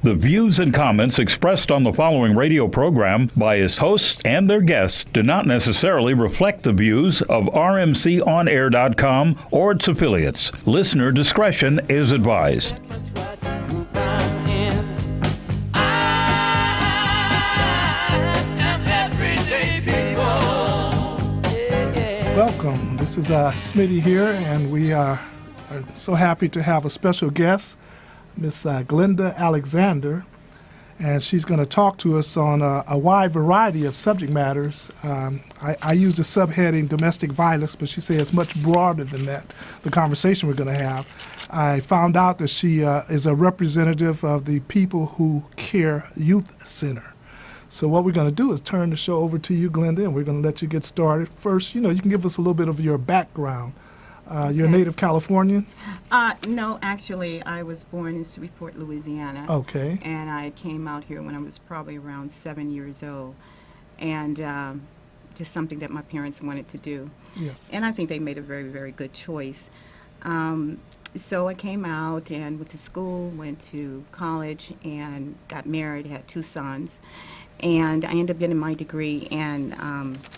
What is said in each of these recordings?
The views and comments expressed on the following radio program by its hosts and their guests do not necessarily reflect the views of rmconair.com or its affiliates. Listener discretion is advised. Welcome. This is Smitty here, and we are so happy to have a special guest, Miss Glenda Alexander, and she's going to talk to us on a wide variety of subject matters. I use the subheading domestic violence, but she says it's much broader than that, the conversation we're going to have. I found out that she is a representative of the People Who Care Youth Center. So what we're going to do is turn the show over to you, Glenda, and we're going to let you get started. First, you can give us a little bit of your background. You're a native Californian? No, actually, I was born in Shreveport, Louisiana. Okay. And I came out here when I was probably around 7 years old. And just something that my parents wanted to do. Yes. And I think they made a very, very good choice. So I came out and went to school, went to college, and got married, had 2 sons. And I ended up getting my degree in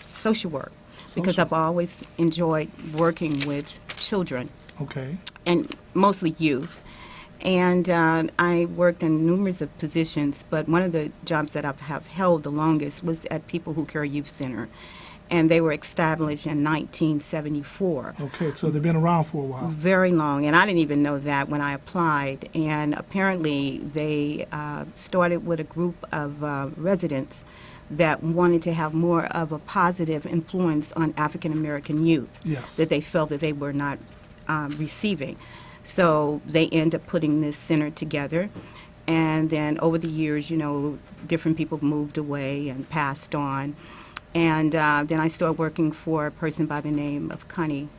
social work. Because I've always enjoyed working with children. Okay. And mostly youth. And I worked in numerous of positions, but one of the jobs that I have held the longest was at People Who Care Youth Center. And they were established in 1974. Okay, so they've been around for a while. Very long, and I didn't even know that when I applied. And apparently they started with a group of residents that wanted to have more of a positive influence on African American youth. Yes. That they felt that they were not receiving. So they end up putting this center together. And then over the years, different people moved away and passed on. And then I started working for a person by the name of Connie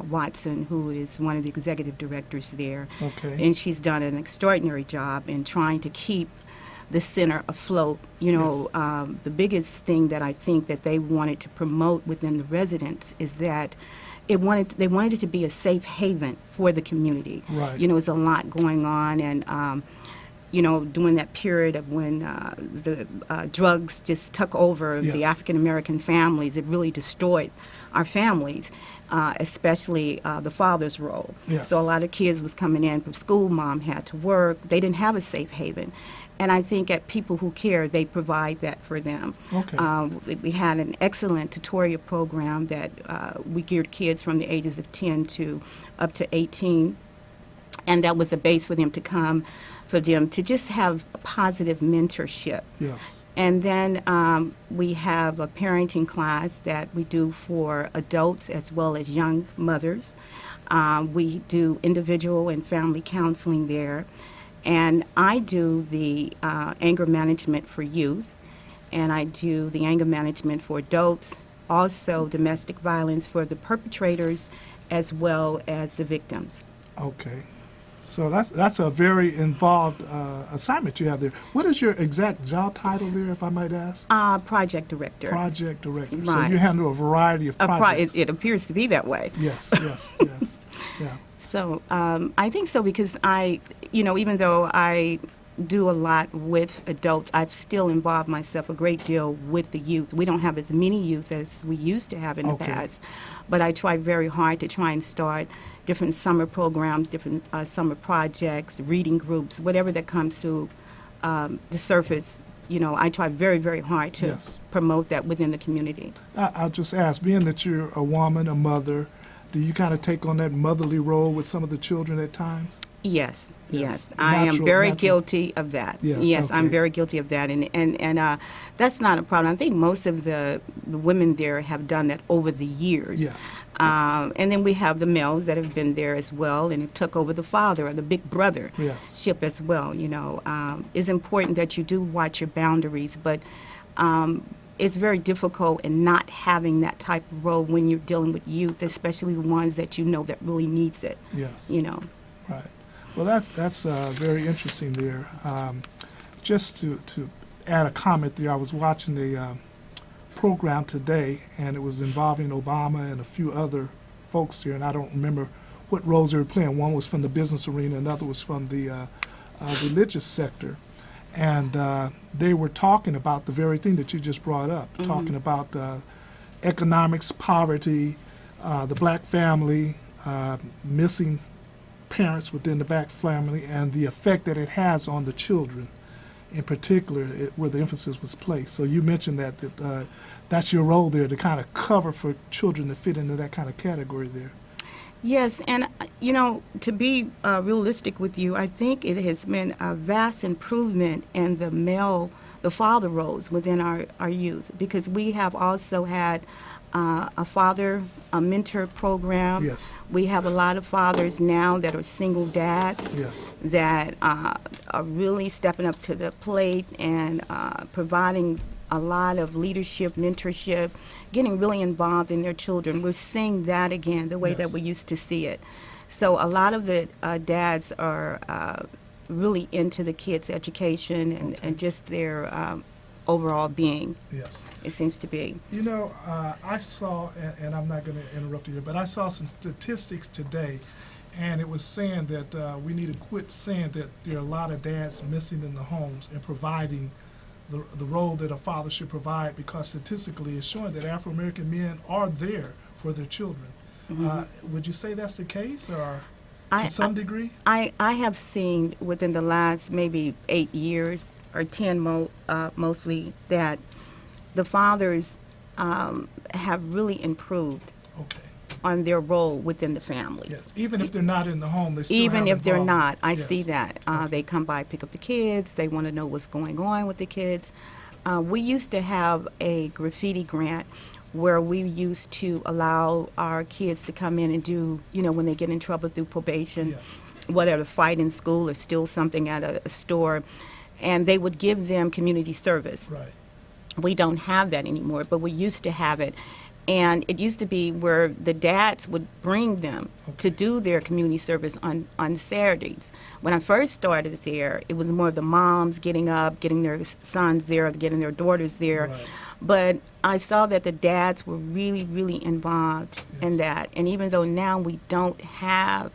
Watson, who is one of the executive directors there. Okay. And she's done an extraordinary job in trying to keep the center afloat. Yes. The biggest thing that I think that they wanted to promote within the residents is that they wanted it to be a safe haven for the community. Right. There's a lot going on, and during that period of when the drugs just took over Yes. the African American families, it really destroyed our families, especially the father's role. Yes. So a lot of kids was coming in from school, mom had to work, they didn't have a safe haven. And I think at People Who Care, they provide that for them. Okay. We had an excellent tutorial program that we geared kids from the ages of 10 to up to 18. And that was a base for them to come, for them to just have a positive mentorship. Yes. And then we have a parenting class that we do for adults as well as young mothers. We do individual and family counseling there. And I do the anger management for youth, and I do the anger management for adults, also domestic violence for the perpetrators as well as the victims. Okay. So that's a very involved assignment you have there. What is your exact job title there, if I might ask? Project director. Project director. Right. So you handle a variety of projects. It appears to be that way. Yes, yes, yes. Yeah. So I think so because even though I do a lot with adults, I've still involved myself a great deal with the youth. We don't have as many youth as we used to have in the past, but I try very hard to try and start different summer programs, different summer projects, reading groups, whatever that comes to the surface. I try very, very hard to Yes. promote that within the community. I'll just ask, being that you're a woman, a mother, do you kind of take on that motherly role with some of the children at times? Yes, Yes. yes. I am very guilty of that. Yes, I'm okay. very guilty of that. And that's not a problem. I think most of the women there have done that over the years. Yes. And then we have the males that have been there as well and have took over the father or the big brother Yes. ship as well. It's important that you do watch your boundaries, but it's very difficult in not having that type of role when you're dealing with youth, especially the ones that that really needs it. Yes. Right. Well, that's very interesting there. Just to add a comment there, I was watching a program today, and it was involving Obama and a few other folks here, and I don't remember what roles they were playing. One was from the business arena, another was from the religious sector. and they were talking about the very thing that you just brought up, talking about economics, poverty, the black family, missing parents within the black family, and the effect that it has on the children in particular, where the emphasis was placed. So you mentioned that that's your role there, to kind of cover for children that fit into that kind of category there. Yes, and to be realistic with you, I think it has been a vast improvement in the father roles within our youth, because we have also had a mentor program. Yes. We have a lot of fathers now that are single dads. Yes. That are really stepping up to the plate and providing a lot of leadership, mentorship, getting really involved in their children. We're seeing that again, the way Yes. that we used to see it. So a lot of the dads are really into the kids' education and just their overall being. Yes. It seems to be. I saw, and I'm not going to interrupt you, but I saw some statistics today, and it was saying that we need to quit saying that there are a lot of dads missing in the homes and providing the role that a father should provide, because statistically it's showing that Afro-American men are there for their children. Would you say that's the case, or to some degree? I have seen within the last maybe 8 years or 10 mostly, that the fathers have really improved on their role within the families. Yes. Even if they're not in the home, they still Even have if they're involvement. not, I Yes. see that. They come by, pick up the kids, they want to know what's going on with the kids. We used to have a graffiti grant where we used to allow our kids to come in and do, when they get in trouble through probation, Yes. whether to fight in school or steal something at a store, and they would give them community service. Right. We don't have that anymore, but we used to have it. And it used to be where the dads would bring them to do their community service on Saturdays. When I first started there, it was more of the moms getting up, getting their sons there, getting their daughters there. Right. But I saw that the dads were really, really involved in that. And even though now we don't have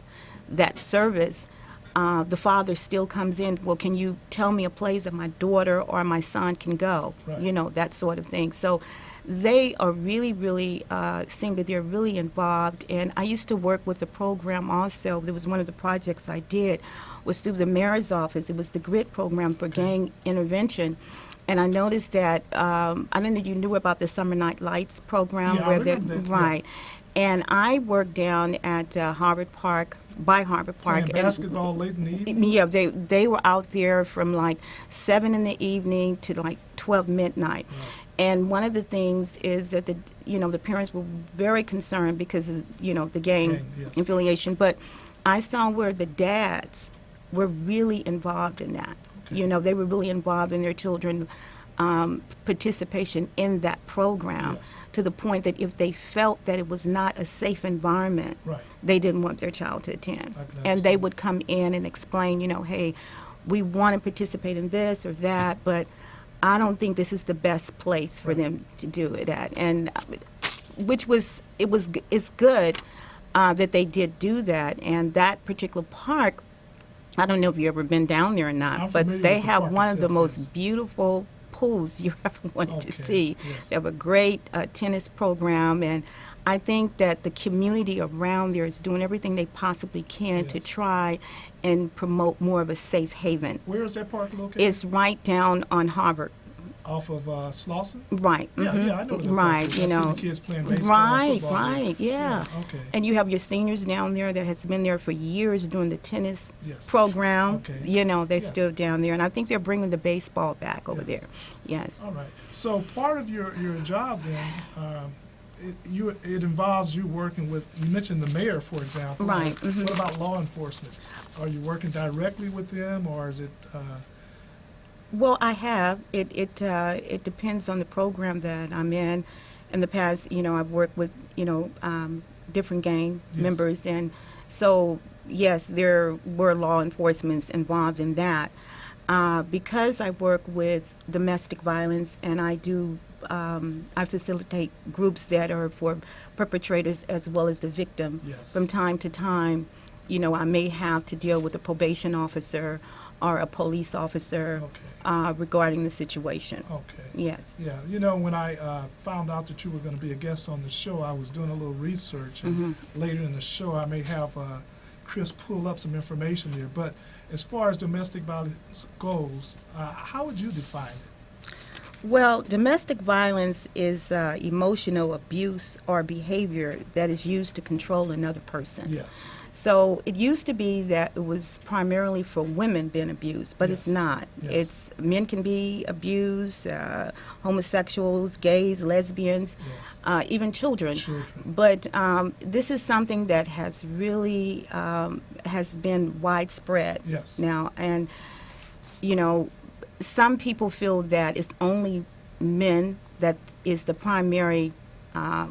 that service, the father still comes in, well, can you tell me a place that my daughter or my son can go? Right. That sort of thing. So they are really, really, seem that they're really involved. And I used to work with the program also. There was one of the projects I did was through the mayor's office. It was the GRIT program for gang intervention. And I noticed that, I don't know if you knew about the Summer Night Lights program. Yeah, I remember that, right. And I worked down at Harvard Park, by Harvard Park. Playing basketball late in the evening? Yeah, they were out there from like 7 in the evening to like 12 midnight. Right. And one of the things is that the parents were very concerned because of, the gang yes. affiliation. But I saw where the dads were really involved in that. They were really involved in their children participation in that program, Yes. to the point that if they felt that it was not a safe environment, Right. they didn't want their child to attend. I can And they understand. would come in and explain, hey, we want to participate in this or that, but I don't think this is the best place for them to do it at. And it's good that they did do that. And that particular park, I don't know if you've ever been down there or not, I'm but familiar they with the have park one of the itself, most yes. beautiful pools you ever wanted to Okay, see. yes. They have a great tennis program, and I think that the community around there is doing everything they possibly can to Yes. try and promote more of a safe haven. Where is that park located? It's right down on Harvard. Off of Slauson? Right. Yeah, yeah, I know where the Right, park is. I see the kids playing baseball and football there. Right, yeah. Okay. And you have your seniors down there that has been there for years doing the tennis Yes. program. Okay. They're Yes. still down there, and I think they're bringing the baseball back over Yes. there. Yes. All right. So part of your job then, it involves you working with, you mentioned the mayor, for example. Right, So What about law enforcement? Are you working directly with them, or is it? Well, I have. It depends on the program that I'm in. In the past, I've worked with, different gang Yes. members, and so yes, there were law enforcement involved in that. Because I work with domestic violence, and I facilitate groups that are for perpetrators as well as the victim. Yes. From time to time, I may have to deal with a probation officer or a police officer regarding the situation. Okay. Yes. Yeah. When I found out that you were going to be a guest on the show, I was doing a little research, and later in the show, I may have Chris pull up some information there. But as far as domestic violence goes, how would you define it? Well, domestic violence is emotional abuse or behavior that is used to control another person. Yes. So it used to be that it was primarily for women being abused, but it's not. Yes. It's men can be abused, homosexuals, gays, lesbians, even children. But this is something that has really has been widespread now, and some people feel that it's only men that is the primary,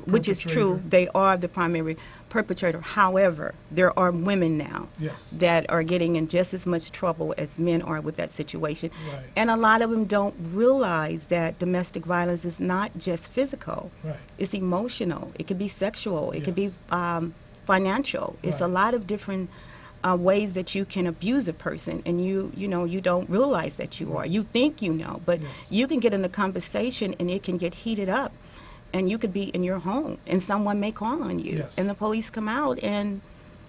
which is true. They are the primary perpetrator. However, there are women now that are getting in just as much trouble as men are with that situation. Right. And a lot of them don't realize that domestic violence is not just physical. Right. It's emotional. It could be sexual. It could be financial. It's a lot of different ways that you can abuse a person, and you don't realize that you are. You think you know, but you can get in a conversation and it can get heated up, and you could be in your home and someone may call on you, and the police come out, and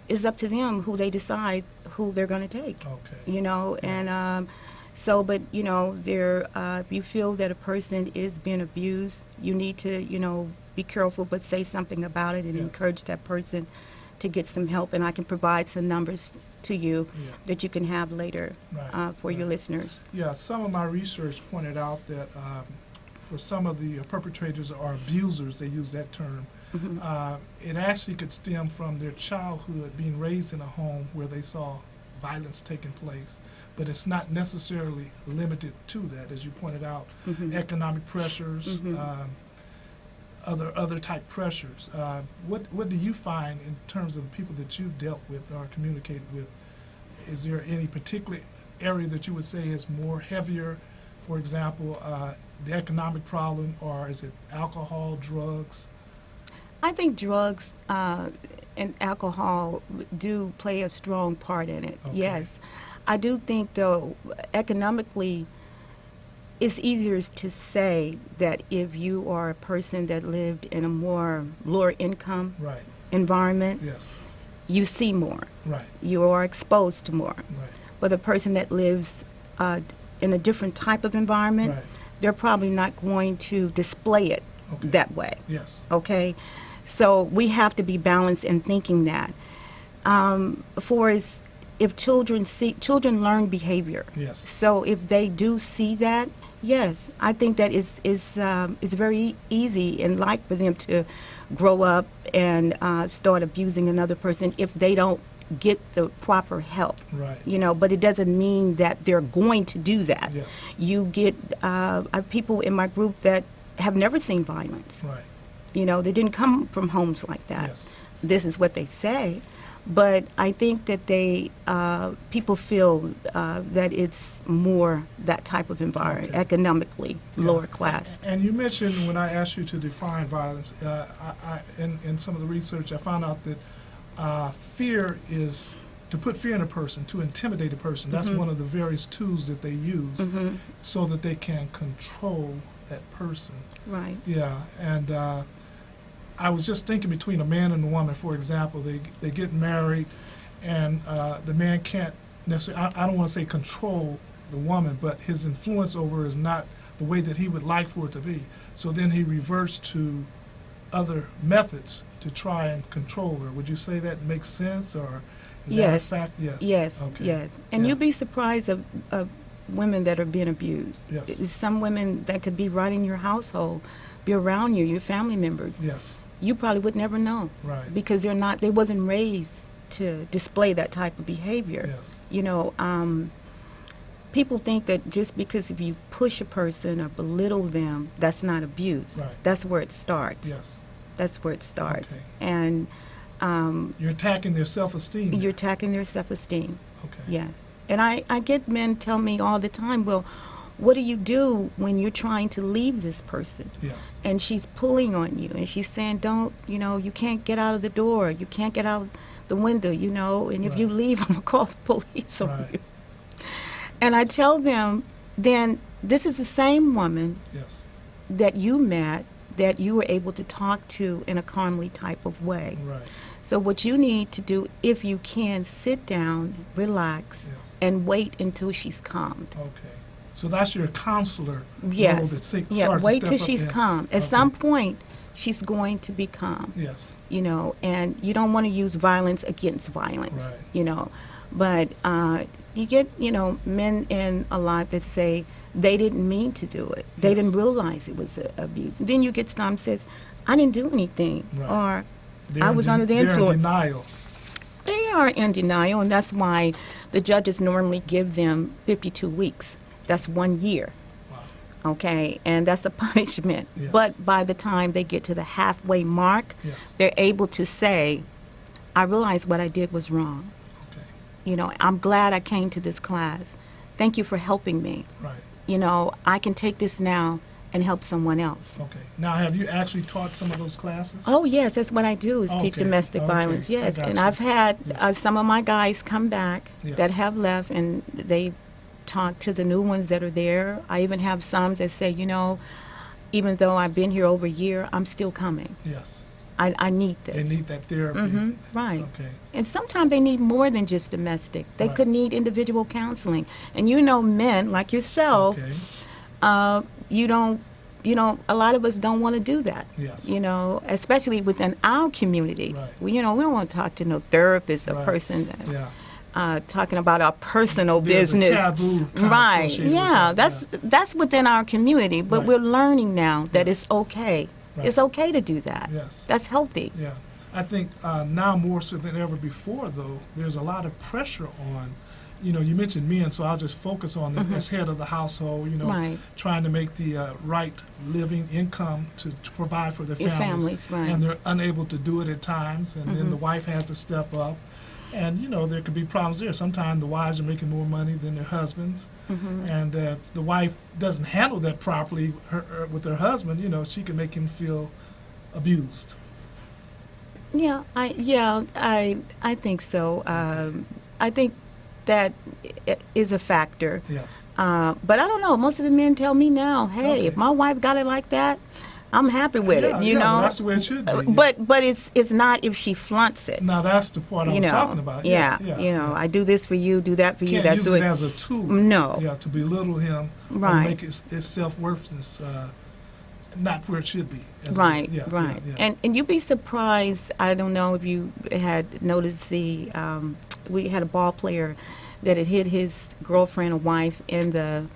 it's up to them who they decide who they're going to take. And so, but there, if you feel that a person is being abused, you need to be careful, but say something about it and encourage that person to get some help, and I can provide some numbers to you that you can have later for your listeners. Yeah, some of my research pointed out that for some of the perpetrators or abusers, they use that term, it actually could stem from their childhood, being raised in a home where they saw violence taking place. But it's not necessarily limited to that, as you pointed out, economic pressures, other type pressures. What do you find in terms of the people that you've dealt with or communicated with? Is there any particular area that you would say is more heavier, for example, the economic problem, or is it alcohol, drugs? I think drugs and alcohol do play a strong part in it. Yes. I do think, though, economically, it's easier to say that if you are a person that lived in a more lower income environment, you see more. You are exposed to more. But a person that lives in a different type of environment, they're probably not going to display it that way. Okay? So we have to be balanced in thinking that. For as if children learn behavior. So if they do see that, yes, I think that is very easy and light for them to grow up and start abusing another person if they don't get the proper help. But it doesn't mean that they're going to do that. You get people in my group that have never seen violence. They didn't come from homes like that. This is what they say. But I think that people feel that it's more that type of environment, economically lower class. And you mentioned, when I asked you to define violence, in some of the research, I found out that fear is to put fear in a person, to intimidate a person. That's one of the various tools that they use so that they can control that person. Yeah, and I was just thinking between a man and a woman, for example, they get married, and the man can't necessarily, I don't want to say control the woman, but his influence over her is not the way that he would like for it to be. So then he reverts to other methods to try and control her. Would you say that makes sense, or is that a fact? Yes. And you'd be surprised of women that are being abused. Some women that could be right in your household, be around you, your family members. You probably would never know, because they wasn't raised to display that type of behavior. People think that just because if you push a person or belittle them, that's not abuse. That's where it starts. That's where it starts. And you're attacking their self-esteem. You're attacking their self-esteem. Yes. And I get men tell me all the time, well, what do you do when you're trying to leave this person? And she's pulling on you, and she's saying, don't, you can't get out of the door, you can't get out the window, you know, and if you Right. leave, I'm going to call the police on Right. you. And I tell them, then this is the same woman Yes. that you met, that you were able to talk to in a calmly type of way. Right. So what you need to do, if you can, sit down, relax, Yes. and wait until she's calmed. Okay. So that's your counselor role Yes. that starts Yeah, to wait step till up she's in. calm. At Okay. some point, she's going to be calm. Yes. You know, and you don't want to use violence against violence, Right. you know. But you get, you know, men in a lot that say they didn't mean to do it. They Yes. didn't realize it was abuse. Then you get some says, I didn't do anything. Right. Or They're I in was de- under the they're influence. in denial. They are in denial, and that's why the judges normally give them 52 weeks. That's 1 year. Wow. Okay, and that's the punishment. Yes. But by the time they get to the halfway mark, Yes. they're able to say, I realized what I did was wrong. Okay. You know, I'm glad I came to this class. Thank you for helping me. Right. You know, I can take this now and help someone else. Okay. Now, have you actually taught some of those classes? Oh, yes, that's what I do is teach Okay, domestic okay, violence, I yes. got And you. I've had Yes. some of my guys come back Yes. that have left, and they talk to the new ones that are there. I even have some that say, you know, even though I've been here over a year, I'm still coming. Yes. I need this. They need that therapy. Right. Okay. And sometimes they need more than just domestic. They Right. could need individual counseling. And you know, men like yourself, Okay. you don't, a lot of us don't want to do that. Yes. You know, especially within our community. Right. We don't want to talk to no therapist, a Right. person that, Yeah. talking about our personal There's a business. taboo kind of Right. associated with Yeah. that, That's within our community. But Right. we're learning now that Yeah. it's okay. Right. It's okay to do that. Yes. That's healthy. Yeah. I think now more so than ever before, though, there's a lot of pressure on, you know, you mentioned men, so I'll just focus on them as head of the household, you know, Right. trying to make the right living income to provide for their Your families. families, right. And they're unable to do it at times, and then the wife has to step up. And, you know, there could be problems there. Sometimes the wives are making more money than their husbands. And if the wife doesn't handle that properly with her husband, you know, she can make him feel abused. Yeah, I think so. I think that is a factor. Yes. But I don't know. Most of the men tell me now, hey, Okay. if my wife got it like that, I'm happy with Yeah, it. You yeah, know. well, that's the way it should be. But it's not if she flaunts it. Now that's the part I You was know. talking about. Yeah. Yeah, You know, yeah. I do this for you, do that for you. Can't That's use what. it as a tool. No. Yeah, to belittle him. Or Right. make his self-worthiness not where it should be. as a- Right, yeah, right. Yeah, yeah. And you'd be surprised, I don't know if you had noticed we had a ball player that had hit his girlfriend or wife in the,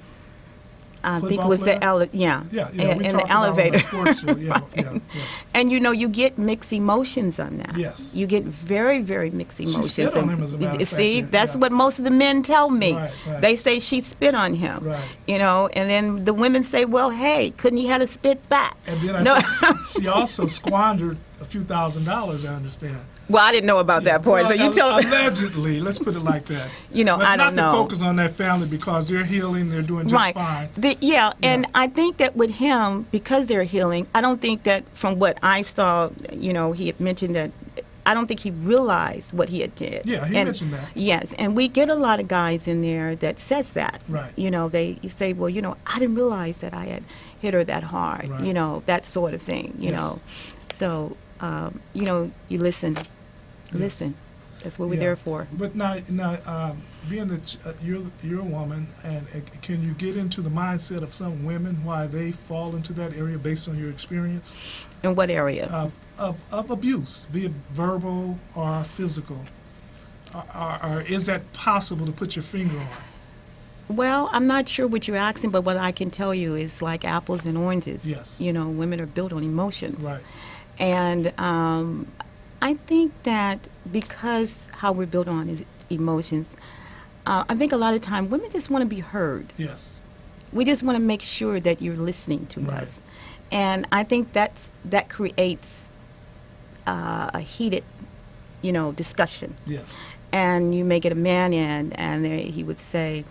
I think it Football was the, player? yeah, Yeah, we in talked the about it on elevator. the sports show. Yeah, yeah. And you know, you get mixed emotions on that. Yes. You get very, very mixed emotions. spit on And him, as a matter of see, fact, that's yeah. what most of the men tell me. Right, right. They say she spit on him. Right. You know, and then the women say, well, hey, couldn't he have a spit back? And then No. I think she also squandered a few $1,000s, I understand. Well, I didn't know about that point. So Well, you tell me. allegedly, let's put it like that. You know, but I don't not know. to focus on that family because they're healing, they're doing just Right. fine. And I think that with him, because they're healing, I don't think that from what I saw, you know, he had mentioned that I don't think he realized what he had did. Yeah, he mentioned that. Yes, and we get a lot of guys in there that says that. Right. You know, they say, well, you know, I didn't realize that I had hit her that hard. Right. You know, that sort of thing. You Yes. know, so you know, you listen. Listen. That's what we're Yeah. there for. But now, being that you're a woman, and can you get into the mindset of some women why they fall into that area based on your experience In what area? of abuse, be it verbal or physical, or is that possible to put your finger on? Well, I'm not sure what you're asking, but what I can tell you is like apples and oranges. Yes. You know, women are built on emotions. Right. And I think that because how we're built on is emotions, I think a lot of time women just want to be heard. Yes. We just want to make sure that you're listening to Right. us. And I think that creates a heated, you know, discussion. Yes. And you may get a man in, and he would say,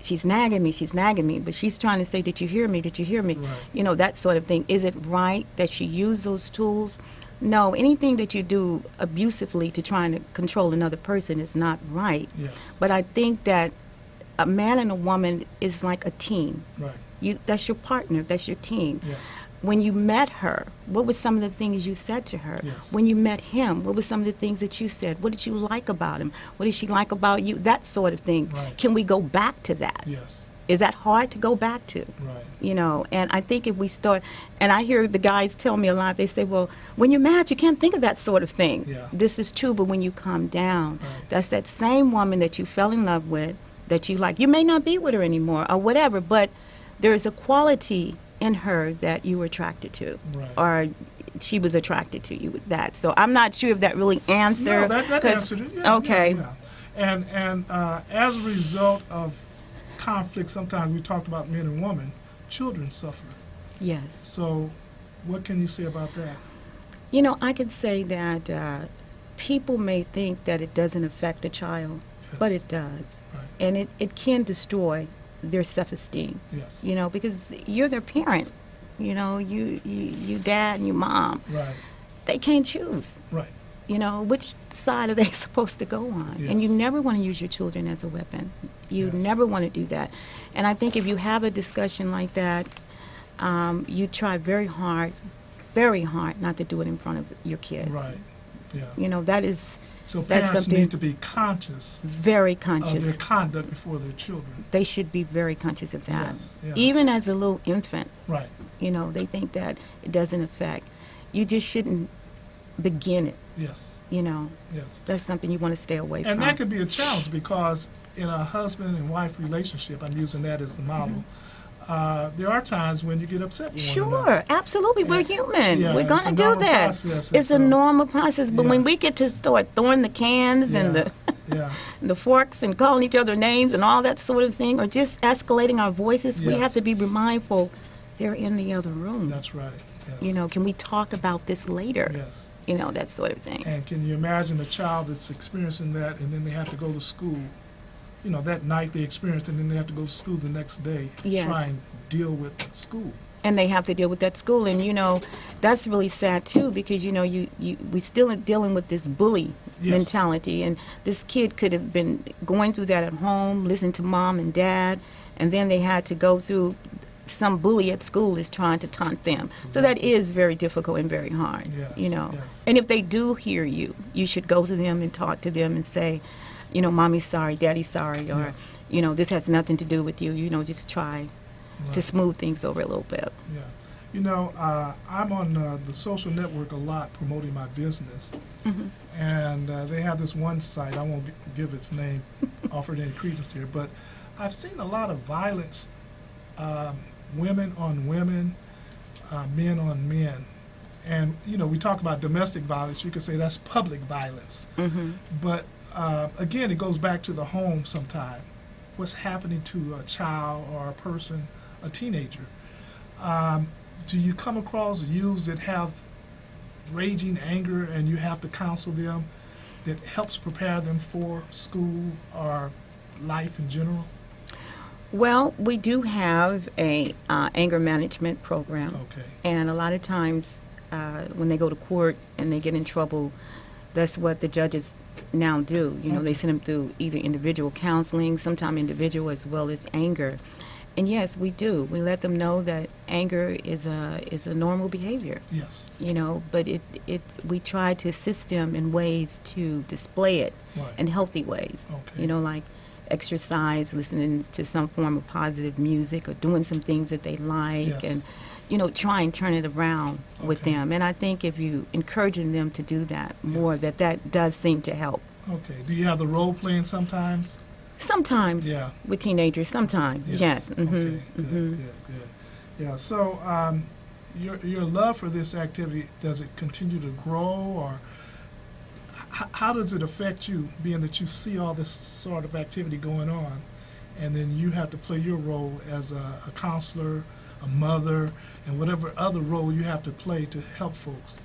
she's nagging me, but she's trying to say, did you hear me? Right. You know, that sort of thing. Is it right that she used those tools? No, anything that you do abusively to trying to control another person is not right. Yes. But I think that a man and a woman is like a team. Right. That's your partner, that's your team. Yes. When you met her, what were some of the things you said to her? Yes. When you met him, what were some of the things that you said? What did you like about him? What did she like about you? That sort of thing. Right. Can we go back to that? Yes. Is that hard to go back to? Right. You know, and I think if we start, and I hear the guys tell me a lot, they say, well, when you're mad, you can't think of that sort of thing. Yeah. This is true, but when you calm down, Right. that's that same woman that you fell in love with, that you like. You may not be with her anymore or whatever, but there's a quality in her that you were attracted to, Right. or she was attracted to you with that. So I'm not sure if that really answered. No, that 'cause- answered it. Yeah, okay. Yeah. And as a result of conflict, sometimes we talked about men and women, children suffer. Yes. So what can you say about that? You know, I can say that people may think that it doesn't affect a child, but Yes. it does. Right. And it can destroy their self-esteem, Yes. you know, because you're their parent. You know, you dad and your mom. Right. They can't choose, Right. you know, which side are they supposed to go on? And you Yes. never want to use your children as a weapon. You Yes. never want to do that. And I think if you have a discussion like that, you try very hard not to do it in front of your kids. Right. Yeah. You know, that is So that's parents something need to be conscious very of conscious. their conduct before their children. They should be very conscious of that. Yes, yeah. Even as a little infant, Right. you know, they think that it doesn't affect. You just shouldn't begin it, Yes. you know. Yes. That's something you want to stay away And from. that could be a challenge because in a husband and wife relationship, I'm using that as the model, there are times when you get upset with one another. Sure, absolutely. We're human. Yeah, We're it's going a to do normal that. process, It's a and so- normal process. But when Yeah. we get to start throwing the cans and Yeah. the Yeah. the forks and calling each other names and all that sort of thing, or just escalating our voices, we Yes. have to be mindful they're in the other room. That's right. Yes. You know, can we talk about this later? Yes. You know, that sort of thing. And can you imagine a child that's experiencing that and then they have to go to school? You know, that night they experienced it and then they have to go to school the next day to Yes. try and deal with school. And they have to deal with that school. And, you know, that's really sad, too, because, you know, we still are dealing with this bully Yes. mentality. And this kid could have been going through that at home, listening to mom and dad, and then they had to go through some bully at school is trying to taunt them. So that is very difficult and very hard, Yes, you know. yes. And if they do hear you, you should go to them and talk to them and say, you know, mommy's sorry, daddy's sorry, or, Yes. you know, this has nothing to do with you. You know, just try to smooth things over a little bit. Yeah. You know, I'm on the social network a lot promoting my business. And they have this one site, I won't give its name, offered any credence here, but I've seen a lot of violence, women on women, men on men. And, you know, we talk about domestic violence, you could say that's public violence. But again, it goes back to the home sometime. What's happening to a child or a person, a teenager? Do you come across youths that have raging anger and you have to counsel them that helps prepare them for school or life in general? Well, we do have a anger management program. Okay. And a lot of times when they go to court and they get in trouble, that's what the judges now do. You know, they send them through either individual counseling, sometimes individual as well as anger. And yes, we do. We let them know that anger is a normal behavior. Yes. You know, but we try to assist them in ways to display it Right. in healthy ways. Okay. You know, like exercise, listening to some form of positive music, or doing some things that they like, Yes. and you know, try and turn it around with Okay. them. And I think if you encouraging them to do that more, that does seem to help. Okay. Do you have the role playing sometimes? Sometimes Yeah. with teenagers, sometimes, yes. Okay. Good, good, good. Yeah. So your love for this activity, does it continue to grow, or how does it affect you, being that you see all this sort of activity going on, and then you have to play your role as a counselor, a mother, and whatever other role you have to play to help folks?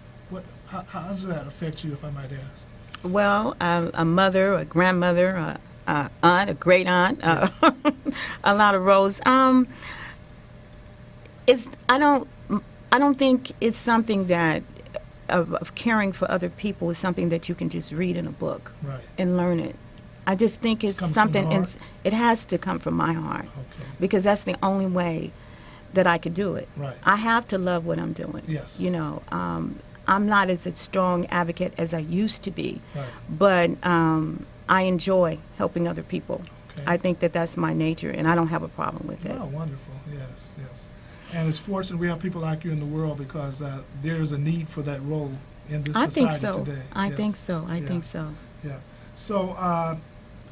How does that affect you, if I might ask? Well, a mother, a grandmother, a aunt, a great aunt, a lot of roles. I don't think it's something that of caring for other people is something that you can just read in a book Right. and learn it. I just think it's comes from something, the heart? it has to come from my heart, Okay. because that's the only way that I could do it. Right. I have to love what I'm doing. Yes. You know, I'm not as a strong advocate as I used to be, Right. but I enjoy helping other people. Okay. I think that that's my nature, and I don't have a problem with it. Oh, wonderful. Yes, yes. And it's fortunate we have people like you in the world, because there's a need for that role in this I think society so. today. I Yes. think so. I Yeah. think so. Yeah. So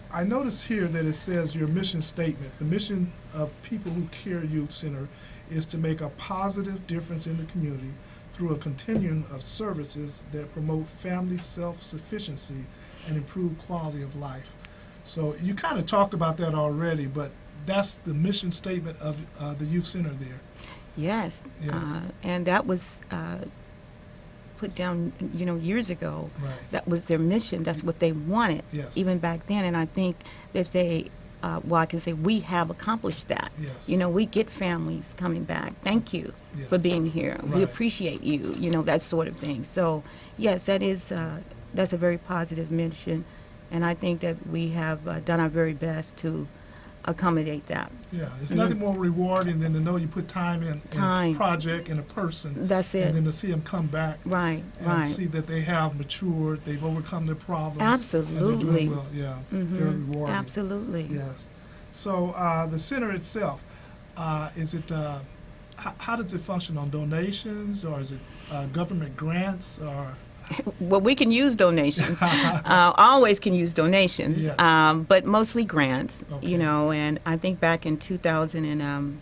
I notice here that it says your mission statement, the mission of People Who Care Youth Center is to make a positive difference in the community through a continuum of services that promote family self-sufficiency and improve quality of life. So you kind of talked about that already, but that's the mission statement of the youth center there. Yes. Yes. And that was put down, years ago. Right. That was their mission. That's what they wanted, Yes. even back then. And I think that they, I can say we have accomplished that. Yes. We get families coming back. Thank you Yes. for being here. We Right. appreciate you, that sort of thing. So, yes, that's a very positive mission. And I think that we have done our very best to accommodate that. Yeah, it's nothing more rewarding than to know you put time in Time. a project, in a person. That's it. And then to see them come back. Right, And right. see that they have matured, they've overcome their problems. And Absolutely. they're doing well. Yeah, it's very rewarding. Absolutely. Yes. So the center itself, is it, how does it function, on donations, or is it government grants, or? Well, we can use donations. Always can use donations, Yes. but mostly grants. Okay. And I think back in 2009,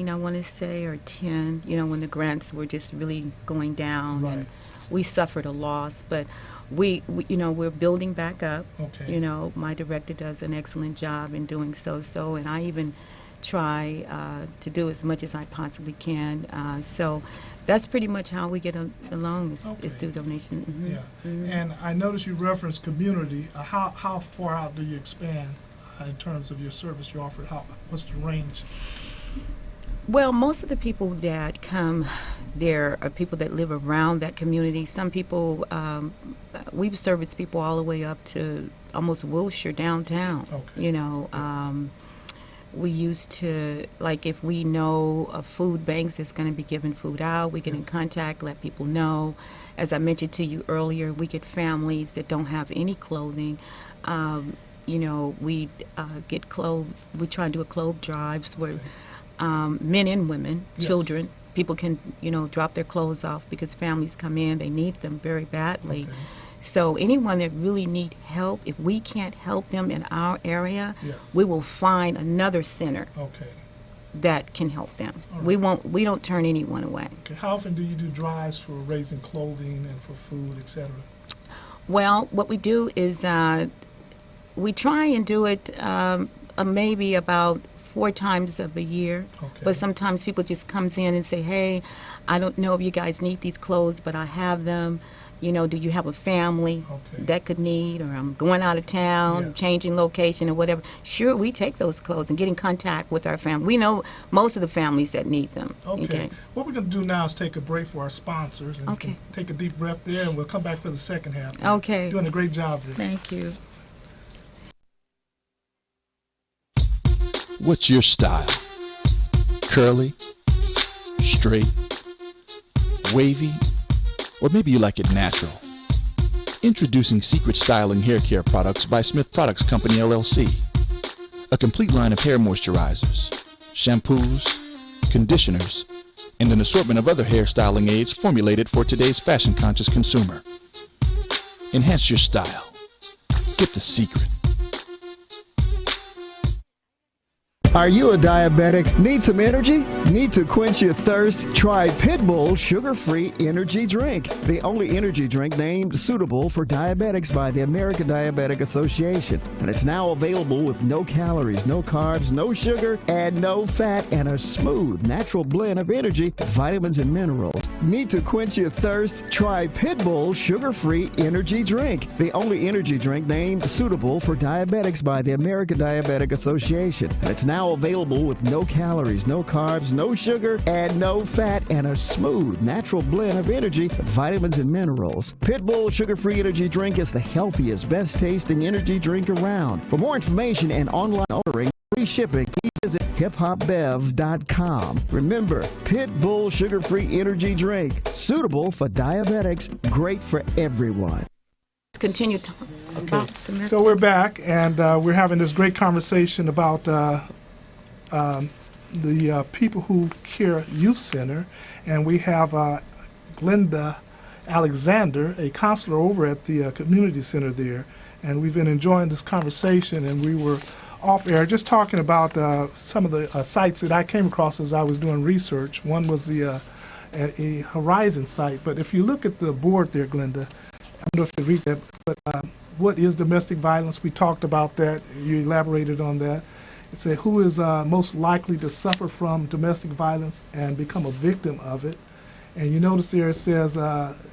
I want to say, or 10, when the grants were just really going down, Right. and we suffered a loss. But we're building back up. Okay. My director does an excellent job in doing so, and I even try to do as much as I possibly can. So that's pretty much how we get along is Okay. through donation. Mhm. Yeah. And I noticed you referenced community. How far out do you expand in terms of your service you offer? What's the range? Well, most of the people that come there are people that live around that community. Some people, we've serviced people all the way up to almost Wilshire downtown. Okay. We used to, like, if we know of food banks that's going to be giving food out, we get in Yes. contact, let people know. As I mentioned to you earlier, we get families that don't have any clothing. We get clothes. We try and do a clothes drives where men and women, Yes. children, people can, drop their clothes off because families come in, they need them very badly. Okay. So anyone that really need help, if we can't help them in our area, Yes. we will find another center Okay. that can help them. All We right. we don't turn anyone away. Okay. How often do you do drives for raising clothing and for food, etc.? Well, what we do is we try and do it maybe about 4 times of a year. Okay. But sometimes people just comes in and say, hey, I don't know if you guys need these clothes, but I have them. Do you have a family Okay. that could need, or I'm going out of town, Yes. changing location or whatever. Sure, we take those clothes and get in contact with our family. We know most of the families that need them. Okay. What we're going to do now is take a break for our sponsors. And Okay. you can take a deep breath there, and we'll come back for the second half. Okay. Doing a great job there. Thank you. What's your style? Curly? Straight? Wavy? Or maybe you like it natural? Introducing Secret Styling Hair Care Products by Smith Products Company, LLC. A complete line of hair moisturizers, shampoos, conditioners, and an assortment of other hair styling aids formulated for today's fashion-conscious consumer. Enhance your style. Get the secret. Are you a diabetic? Need some energy? Need to quench your thirst? Try Pitbull Sugar-Free Energy Drink, the only energy drink named suitable for diabetics by the American Diabetic Association. And it's now available with no calories, no carbs, no sugar, and no fat, and a smooth, natural blend of energy, vitamins, and minerals. Need to quench your thirst? Try Pitbull Sugar-Free Energy Drink, the only energy drink named suitable for diabetics by the American Diabetic Association. And it's now now available with no calories, no carbs, no sugar, and no fat, and a smooth, natural blend of energy, vitamins, and minerals. Pitbull Sugar-Free Energy Drink is the healthiest, best-tasting energy drink around. For more information and online ordering, free shipping, please visit hiphopbev.com. Remember, Pitbull Sugar-Free Energy Drink, suitable for diabetics, great for everyone. Continue talking about domestic. So we're back, and we're having this great conversation about the People Who Care Youth Center, and we have Glenda Alexander, a counselor over at the community center there, and we've been enjoying this conversation, and we were off air just talking about some of the sites that I came across as I was doing research. One was a Horizon site, but if you look at the board there, Glenda, I don't know if you read that, but what is domestic violence? We talked about that. You elaborated on that. It said, who is most likely to suffer from domestic violence and become a victim of it? And you notice there it says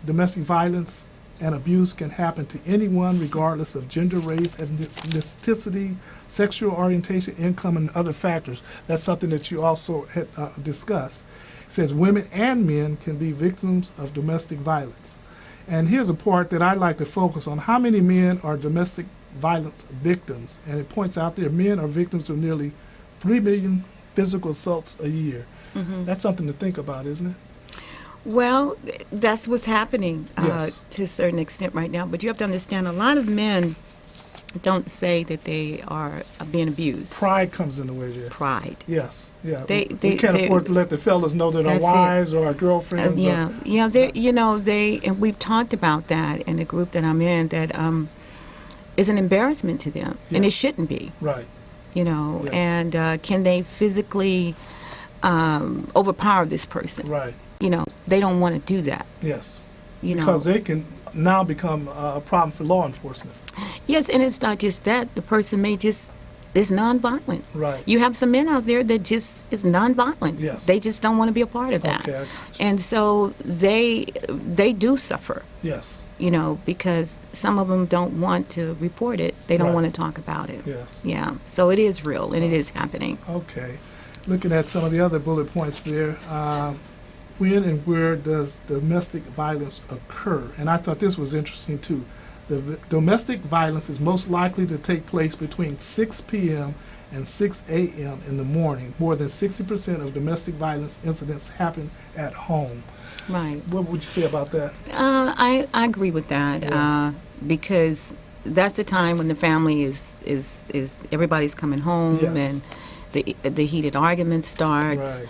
domestic violence and abuse can happen to anyone regardless of gender, race, ethnicity, sexual orientation, income, and other factors. That's something that you also had discussed. It says women and men can be victims of domestic violence. And here's a part that I like to focus on. How many men are domestic violence victims? And it points out there men are victims of nearly 3 million physical assaults a year. Mm-hmm. That's something to think about, isn't it? Well, that's what's happening Yes. to a certain extent right now. But you have to understand, a lot of men don't say that they are being abused. Pride comes in the way there. Pride. Yes, yeah. They we can't afford to let the fellas know that our That's it. wives or our girlfriends. Yeah. And we've talked about that in the group that I'm in, that is an embarrassment to them, and it Yes. shouldn't be. Right. Yes. And can they physically overpower this person? Right. They don't want to do that. Yes. You Because know. they can now become a problem for law enforcement. Yes, and it's not just that. The person may just is nonviolent. Right. You have some men out there that just is nonviolent. Yes. They just don't want to be a part of that. Okay, I got you. And so they do suffer. Yes. Because some of them don't want to report it. They don't Right. want to talk about it. Yes. Yeah. So it is real, and it is happening. Okay. Looking at some of the other bullet points there, when and where does domestic violence occur? And I thought this was interesting too. Domestic violence is most likely to take place between 6 p.m. and 6 a.m. in the morning. More than 60% of domestic violence incidents happen at home. Right. What would you say about that? I agree with that, Yeah. because that's the time when the family is everybody's coming home, Yes. and the heated argument starts. Right.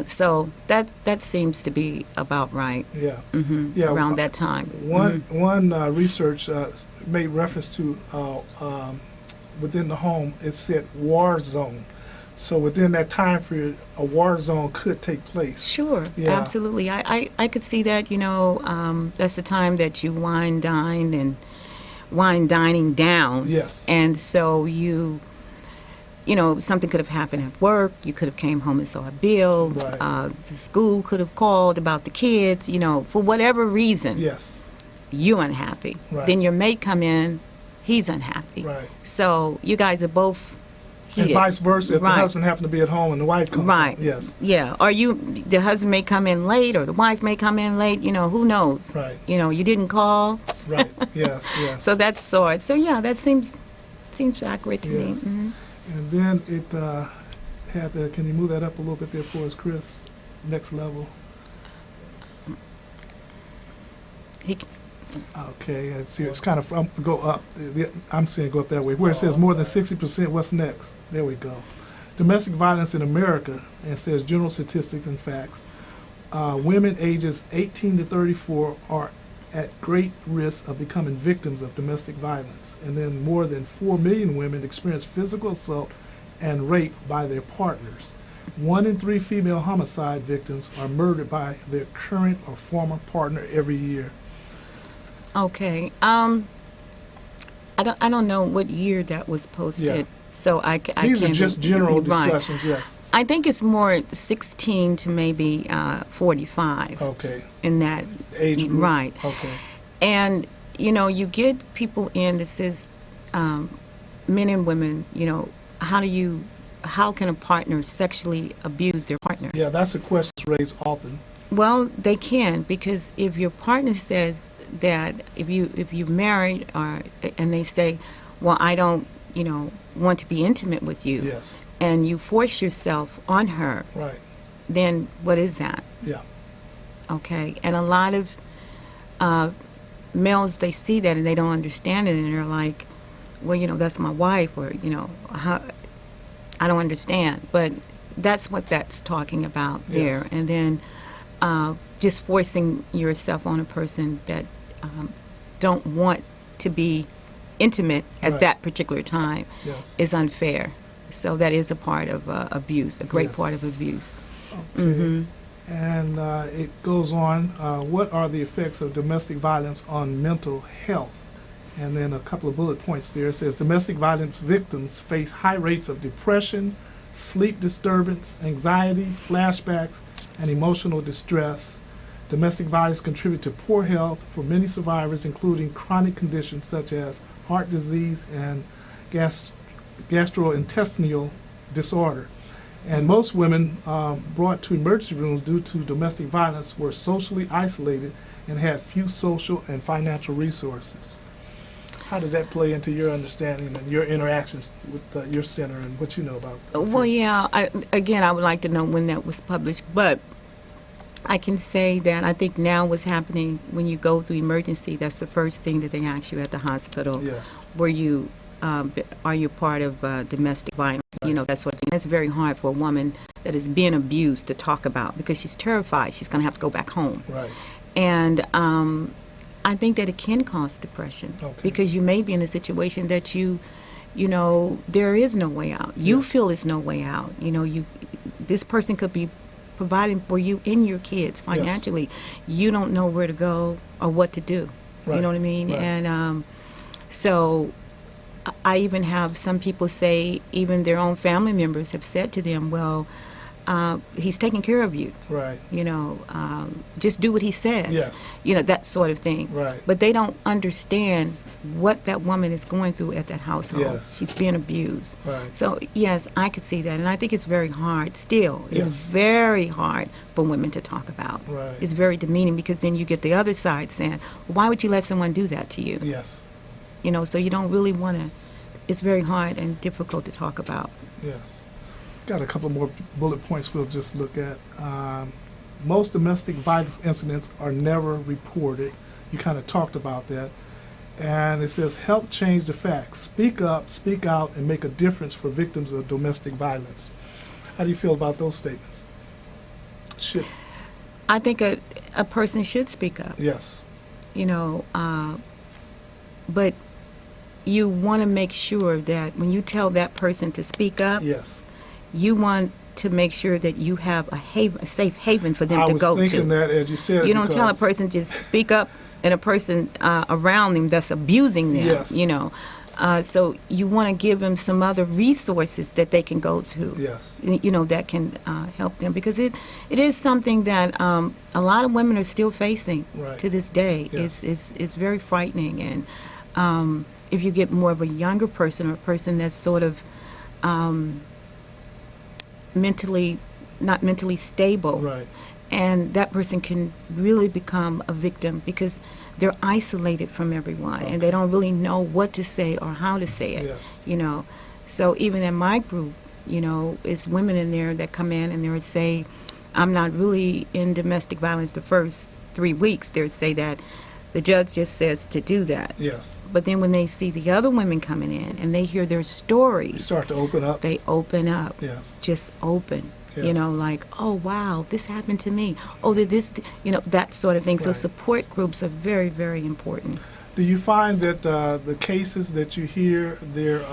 So that seems to be about right. Yeah. Yeah. Around that time. One research made reference to within the home. It said war zone. So within that time period, a war zone could take place. Sure, Yeah. absolutely. I could see that. That's the time that you wine dining down. Yes. And so something could have happened at work. You could have came home and saw a bill. Right. The school could have called about the kids. For whatever reason, Yes. you unhappy. Right. Then your mate come in, he's unhappy. Right. So you guys are both And heated. vice versa, if the Right. husband happened to be at home and the wife comes Right. home. Yes. Yeah. Or the husband may come in late, or the wife may come in late. Who knows? Right. You didn't call. Right. Yes. Yes. So that's sort. So yeah, that seems accurate to me. Yes. Mhm. And then it had the. Can you move that up a little bit there for us, Chris? Next level. He, Okay. And see, it's kind of go up. I'm saying go up that way. Where it says more than 60%. What's next? There we go. Domestic violence in America. And it says general statistics and facts. Women ages 18 to 34 are at great risk of becoming victims of domestic violence. And then more than 4 million women experience physical assault and rape by their partners. 1 in 3 female homicide victims are murdered by their current or former partner every year. okay. I don't know what year that was posted. Yeah. So I These are can't just general right. discussions, yes. I think it's more 16 to maybe 45 Okay. in that Age group. right. Okay. And you get people in that says men and women, how do you how can a partner sexually abuse their partner? Yeah, that's a question that's raised often. Well, they can, because if your partner says that if you're married and they say, well, I don't, want to be intimate with you, Yes. and you force yourself on her, Right. then what is that? Yeah. Okay, and a lot of males, they see that and they don't understand it, and they're like, well, that's my wife, or how, I don't understand. But that's what that's talking about there. Yes. And then just forcing yourself on a person that don't want to be intimate at Right. that particular time Yes. is unfair. So that is a part of abuse, a great Yes. part of abuse. Okay. And it goes on, what are the effects of domestic violence on mental health? And then a couple of bullet points there. It says domestic violence victims face high rates of depression, sleep disturbance, anxiety, flashbacks, and emotional distress. Domestic violence contributes to poor health for many survivors, including chronic conditions such as heart disease and gastrointestinal disorder. And most women brought to emergency rooms due to domestic violence were socially isolated and had few social and financial resources. How does that play into your understanding and your interactions with your center and what you know about that? Well, yeah, I would like to know when that was published, but I can say that I think now what's happening when you go through emergency, that's the first thing that they ask you at the hospital. Yes. Are you part of domestic violence? That sort of thing. That's very hard for a woman that is being abused to talk about, because she's terrified she's going to have to go back home. Right. And I think that it can cause depression, Okay. because you may be in a situation that there is no way out. You Yes. feel there's no way out. This person could be providing for you and your kids financially. You don't know where to go or what to do. Right. You know what I mean? Right. And so I even have some people say, even their own family members have said to them, well, he's taking care of you. Right. Just do what he says. Yes. That sort of thing. Right. But they don't understand what that woman is going through at that household. Yes. She's being abused. Right. So, yes, I could see that. And I think it's very hard still. It's Yes. very hard for women to talk about. Right. It's very demeaning, because then you get the other side saying, why would you let someone do that to you? Yes. So you don't really want to. It's very hard and difficult to talk about. Yes. Got a couple more bullet points we'll just look at. Most domestic violence incidents are never reported. You kind of talked about that. And it says, help change the facts. Speak up, speak out, and make a difference for victims of domestic violence. How do you feel about those statements? I think a person should speak up. Yes. But you want to make sure that when you tell that person to speak up, Yes. you want to make sure that you have a safe haven for them I to was go thinking to. that as you said. You don't tell a because- person just speak up, and a person around them that's abusing them. Yes. So you want to give them some other resources that they can go to. Yes. That can help them, because it is something that a lot of women are still facing Right. to this day. Yes. It's very frightening, and if you get more of a younger person, or a person that's sort of not mentally stable, Right. and that person can really become a victim, because they're isolated from everyone, and they don't really know what to say or how to say it. Yes. So even in my group, it's women in there that come in and they would say, I'm not really in domestic violence the first 3 weeks. They would say that the judge just says to do that. Yes. But then when they see the other women coming in and they hear their You stories, start to open up. they open up. Yes. Just open. Yes. Like, oh, wow, this happened to me. Oh, did this, that sort of thing. So Right. support groups are very, very important. Do you find that the cases that you hear, they're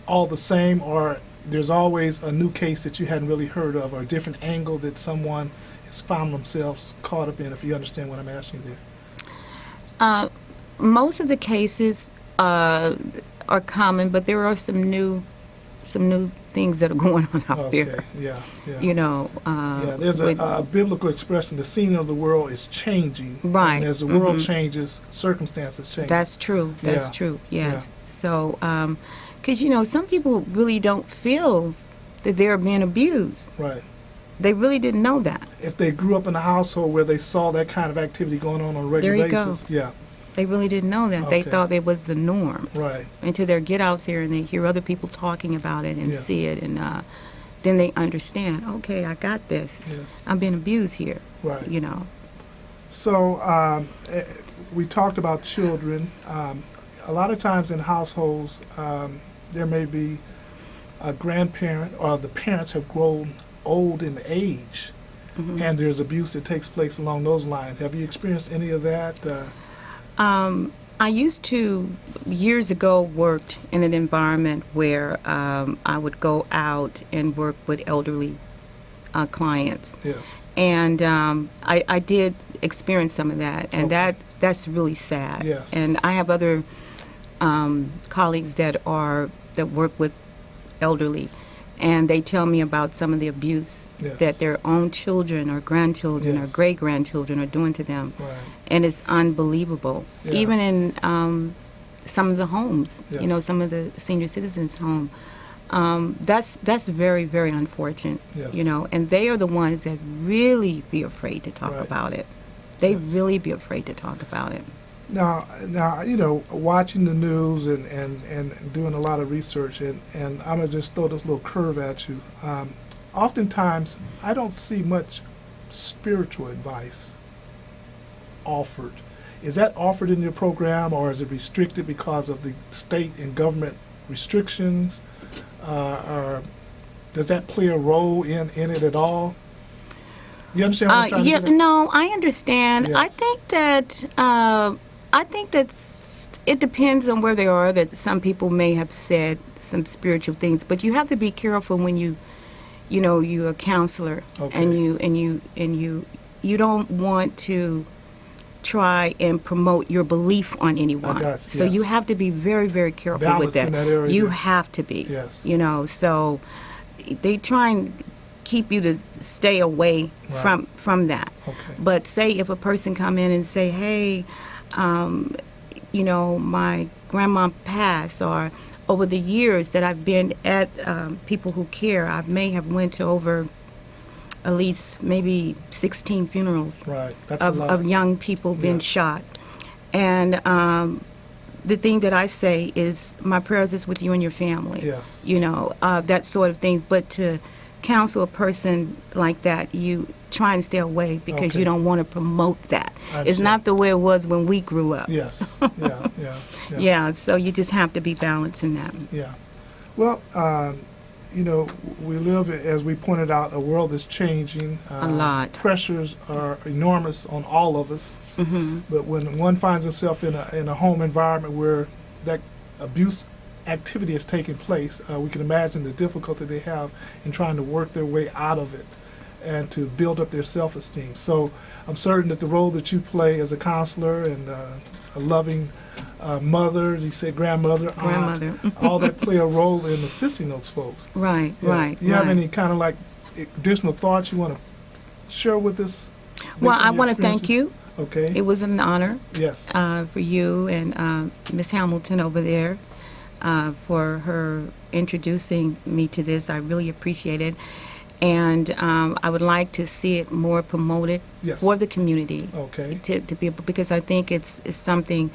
all the same, or there's always a new case that you hadn't really heard of, or a different angle that someone has found themselves caught up in, if you understand what I'm asking there? Most of the cases are common, but there are some new things that are going on out Okay, there. yeah. Yeah, There's with- a biblical expression, the scene of the world is changing. Right. And as the world changes, circumstances change. That's true. That's Yeah. true. Yes. So, Because, you know, some people really don't feel that they're being abused. Right. They really didn't know that. If they grew up in a household where they saw that kind of activity going on a regular There you basis. go. Yeah. They really didn't know that. They Okay. thought it was the norm. Right. Until they get out there and they hear other people talking about it and Yes. see it, and then they understand, okay, I got this. Yes. I'm being abused here. Right. You know. So we talked about children. A lot of times in households, there may be a grandparent or the parents have grown old in age, and there's abuse that takes place along those lines. Have you experienced any of that? I used to, years ago, worked in an environment where I would go out and work with elderly clients. Yes. And I did experience some of that, and Okay. that's really sad. Yes. And I have other colleagues that work with elderly, and they tell me about some of the abuse Yes. that their own children or grandchildren or Yes. great-grandchildren are doing to them. Right. And it's unbelievable. Yeah. Even in some of the homes, Yes. you know, some of the senior citizens' home. That's very, very unfortunate, Yes. you know, and they are the ones that really be afraid to talk Right. about it. They Yes. really be afraid to talk about it. Now, you know, watching the news and doing a lot of research, and I'm going to just throw this little curve at you. Oftentimes, I don't see much spiritual advice offered. Is that offered in your program, or is it restricted because of the state and government restrictions? Or does that play a role in it at all? You understand what I'm trying to Yeah, get at? no, I understand. Yes. I think that it depends on where they are. That some people may have said some spiritual things, but you have to be careful when you're a counselor, Okay. and you don't want to try and promote your belief on anyone. I got you, So you yes. have to be very, very careful Balance with that. in that area. You have to be. Yes. You know, so they try and keep you to stay away Right. from that. Okay. But say if a person come in and say, hey, you know, my grandma passed, or over the years that I've been at People Who Care, I may have went to over at least maybe 16 funerals Right. That's a lot. of young people being Yes. shot. And the thing that I say is, my prayers is with you and your family. Yes. You know, that sort of thing. But to counsel a person like that, you try and stay away because Okay. you don't want to promote that. I It's understand. not the way it was when we grew up. Yes. Yeah. Yeah, so you just have to be balanced in that. Yeah. Well, you know, we live, as we pointed out, a world that's changing. A lot. Pressures are enormous on all of us. Mm-hmm. But when one finds himself in a home environment where that abuse activity is taking place, we can imagine the difficulty they have in trying to work their way out of it and to build up their self-esteem. So I'm certain that the role that you play as a counselor and a loving mother, you say grandmother, aunt, Grandmother. all that play a role in assisting those folks. Right, Yeah. right. You have right. any kind of like additional thoughts you want to share with us? Well, based on I your want to thank experiences? you. Okay. It was an honor Yes. for you and Miss Hamilton over there for her introducing me to this. I really appreciate it. And I would like to see it more promoted Yes. for the community. Okay. To be able, because I think it's something,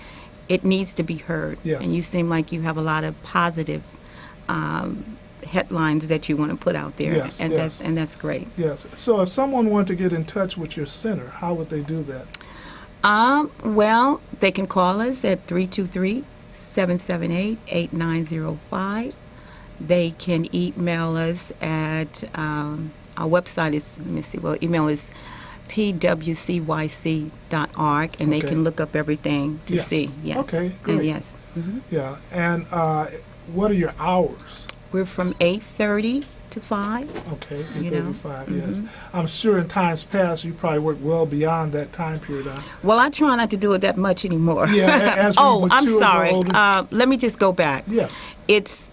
it needs to be heard. Yes. And you seem like you have a lot of positive headlines that you want to put out there. Yes, and yes. that's great. Yes. So if someone wanted to get in touch with your center, how would they do that? Well, they can call us at 323-778-8905. They can email us at, our website is, let me see, well, email is pwcyc.org, and they Okay. can look up everything to Yes. see. Yes. Okay, And great. yes. Yeah. And what are your hours? We're from 8:30 to 5. Okay, You know? 8:35, yes. I'm sure in times past you probably worked well beyond that time period. Well, I try not to do it that much anymore. Yeah, as we Oh, I'm mature and grow sorry. older. Let me just go back. Yes. It's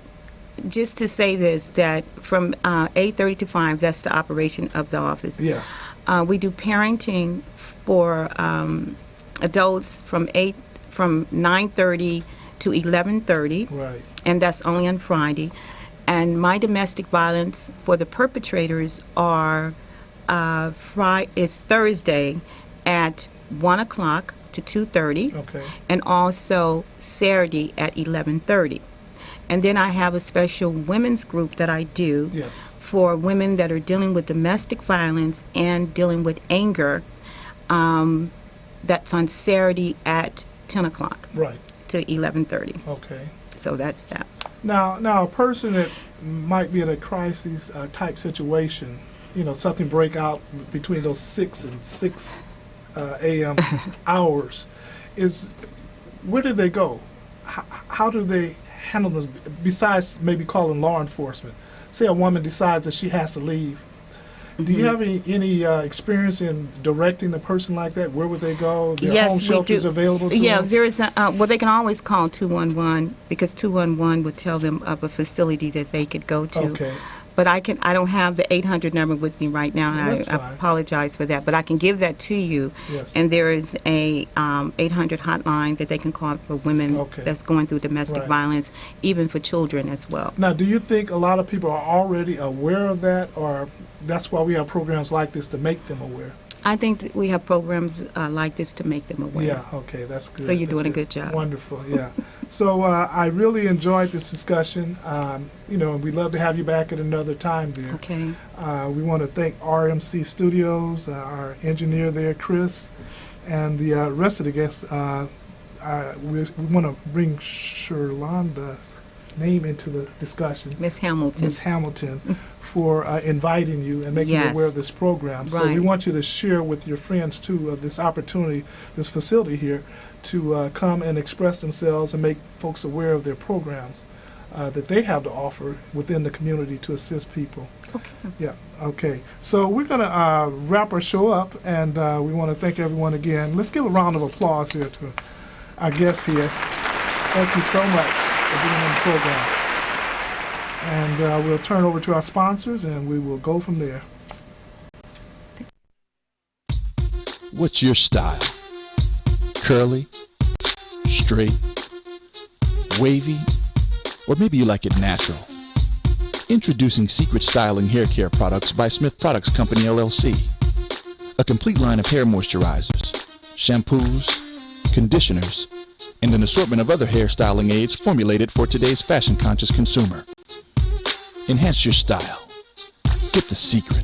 just to say this, that from 8:30 to 5, that's the operation of the office. Yes. We do parenting for adults from 9:30 to 11:30. Right. And that's only on Friday. And my domestic violence for the perpetrators are it's Thursday at 1 o'clock to 2:30. Okay. And also Saturday at 11:30. And then I have a special women's group that I do Yes. for women that are dealing with domestic violence and dealing with anger. That's on Saturday at 10 o'clock Right. to 11:30. Okay. So that's that. Now, a person that might be in a crisis type situation, something break out between those 6 and 6 a.m. hours, where do they go? How do they handle this, besides maybe calling law enforcement? Say a woman decides that she has to leave. Do you have any experience in directing a person like that? Where would they go? There are home shelters available to them? There is. Well, they can always call 211 because 211 would tell them of a facility that they could go to. Okay. But I don't have the 800 number with me right now, and That's I fine. apologize for that. But I can give that to you. Yes. And there is a 800 hotline that they can call for women Okay. that's going through domestic Right. violence, even for children as well. Now, do you think a lot of people are already aware of that, or that's why we have programs like this to make them aware? I think that we have programs like this to make them aware. Yeah, okay, that's good. So you're That's doing a good job. Wonderful, yeah. So I really enjoyed this discussion. We'd love to have you back at another time there. Okay. We want to thank RMC Studios, our engineer there, Chris, and the rest of the guests. We want to bring Sherlonda's name into the discussion. Miss Hamilton. Ms. Hamilton, for inviting you and making you Yes. aware of this program. So we Right. want you to share with your friends, too, of this opportunity, this facility here, to come and express themselves and make folks aware of their programs that they have to offer within the community to assist people. Okay. Yeah, okay. So we're going to wrap our show up, and we want to thank everyone again. Let's give a round of applause here to our guests here. Thank you so much for being on the program. And we'll turn over to our sponsors, and we will go from there. What's your style? Curly? Straight? Wavy? Or maybe you like it natural? Introducing Secret Styling Hair Care Products by Smith Products Company, LLC. A complete line of hair moisturizers, shampoos, conditioners, and an assortment of other hair styling aids formulated for today's fashion-conscious consumer. Enhance your style. Get the secret.